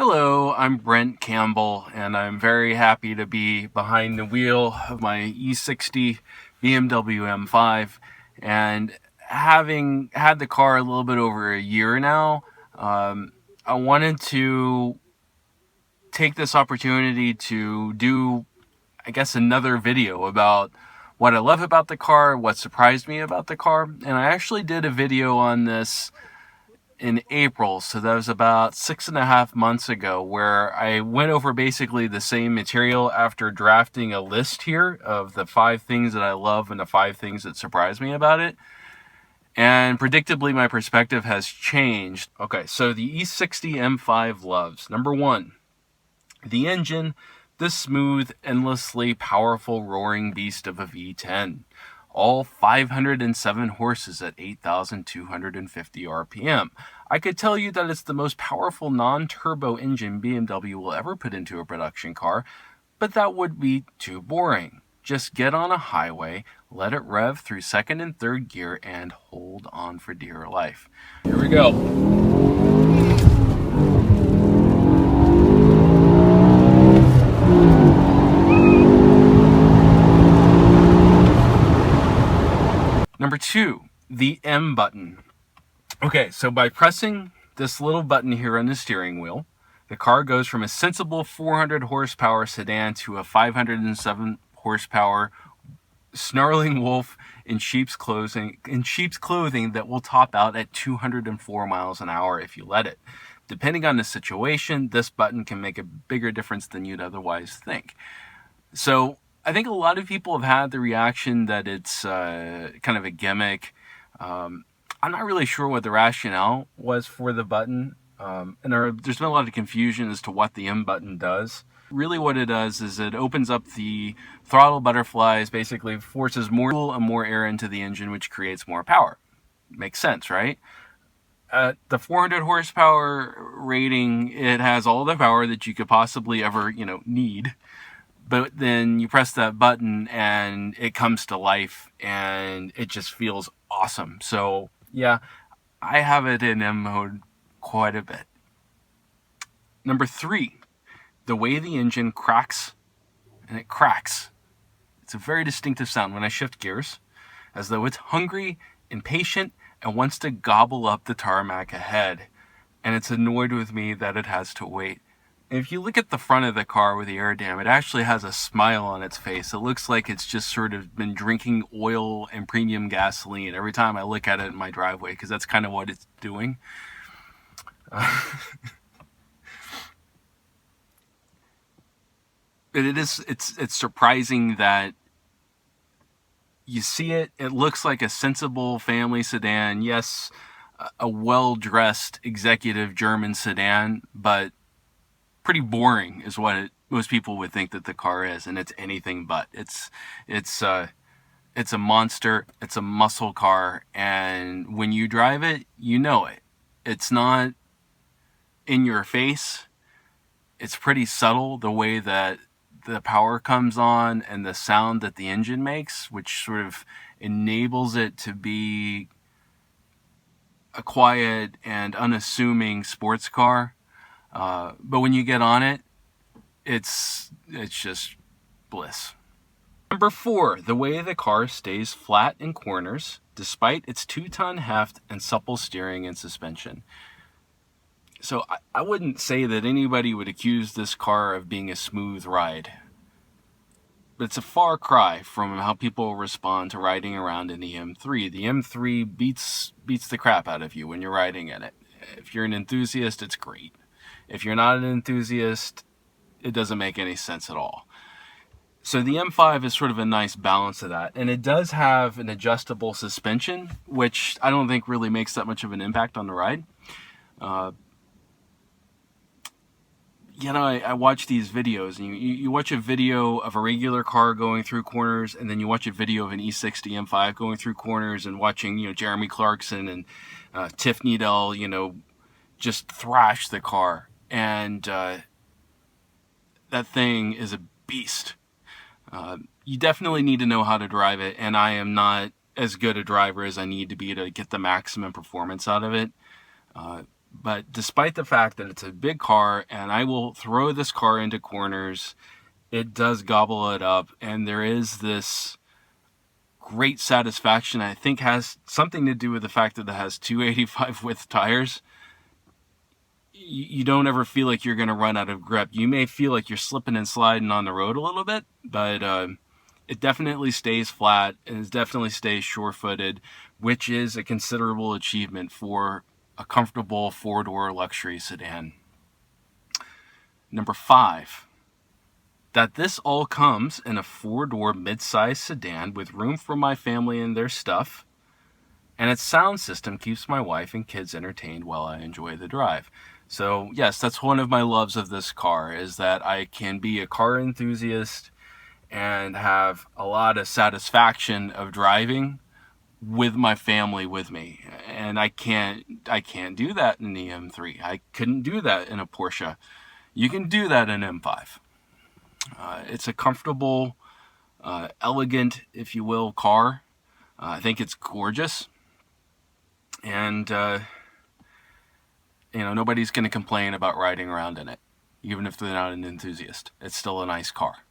Hello, I'm Brent Campbell, and I'm very happy to be behind the wheel of my E60 BMW M5. And having had the car a little bit over a year now, I wanted to take this opportunity to do, I guess, another video about what I love about the car, what surprised me about the car. And I actually did a video on this in April, so that was about 6.5 months ago, where I went over basically the same material after drafting a list here of the 5 things that I love and the 5 things that surprised me about it. And predictably, my perspective has changed. Okay, so the E60 M5 loves. Number 1, the engine, the smooth, endlessly powerful roaring beast of a V10. All 507 horses at 8,250 RPM. I could tell you that it's the most powerful non-turbo engine BMW will ever put into a production car, but that would be too boring. Just get on a highway, let it rev through second and third gear, and hold on for dear life. Here we go. Number 2, the M button. Okay, so by pressing this little button here on the steering wheel, the car goes from a sensible 400 horsepower sedan to a 507 horsepower snarling wolf in sheep's clothing that will top out at 204 miles an hour if you let it. Depending on the situation, this button can make a bigger difference than you'd otherwise think. So I think a lot of people have had the reaction that it's kind of a gimmick. I'm not really sure what the rationale was for the button. And there's been a lot of confusion as to what the M button does. Really what it does is it opens up the throttle butterflies, basically forces more fuel and more air into the engine, which creates more power. Makes sense, right? At the 400 horsepower rating, it has all the power that you could possibly ever, need. But then you press that button and it comes to life and it just feels awesome. So yeah, I have it in M mode quite a bit. Number 3, the way the engine cracks, and it cracks. It's a very distinctive sound when I shift gears, as though it's hungry, impatient, and wants to gobble up the tarmac ahead. And it's annoyed with me that it has to wait. If you look at the front of the car with the air dam, it actually has a smile on its face. It looks like it's just sort of been drinking oil and premium gasoline every time I look at it in my driveway, because that's kind of what it's doing. But it's surprising that you see it. It looks like a sensible family sedan. Yes, a well-dressed executive German sedan, but pretty boring is what most people would think that the car is, and it's anything but. It's a monster. It's a muscle car, and when you drive it, you know it. It's not in your face. It's pretty subtle, the way that the power comes on and the sound that the engine makes, which sort of enables it to be a quiet and unassuming sports car. But when you get on it, it's just bliss. Number 4, the way the car stays flat in corners, despite its 2-ton heft and supple steering and suspension. So I wouldn't say that anybody would accuse this car of being a smooth ride. But it's a far cry from how people respond to riding around in the M3. The M3 beats the crap out of you when you're riding in it. If you're an enthusiast, it's great. If you're not an enthusiast, it doesn't make any sense at all. So the M5 is sort of a nice balance of that. And it does have an adjustable suspension, which I don't think really makes that much of an impact on the ride. I watch these videos, and you watch a video of a regular car going through corners, and then you watch a video of an E60 M5 going through corners, and watching, Jeremy Clarkson and Tiff Needell, just thrash the car. And that thing is a beast. You definitely need to know how to drive it, and I am not as good a driver as I need to be to get the maximum performance out of it. But despite the fact that it's a big car and I will throw this car into corners, it does gobble it up, and there is this great satisfaction. I think has something to do with the fact that it has 285 width tires. You don't ever feel like you're going to run out of grip. You may feel like you're slipping and sliding on the road a little bit, but it definitely stays flat and it definitely stays sure-footed, which is a considerable achievement for a comfortable four-door luxury sedan. Number 5, that this all comes in a four-door mid-size sedan with room for my family and their stuff, and its sound system keeps my wife and kids entertained while I enjoy the drive. So yes, that's one of my loves of this car, is that I can be a car enthusiast and have a lot of satisfaction of driving with my family with me. And I can't do that in the M3. I couldn't do that in a Porsche. You can do that in M5. It's a comfortable, elegant, if you will, car. I think it's gorgeous. And, nobody's going to complain about riding around in it, even if they're not an enthusiast. It's still a nice car.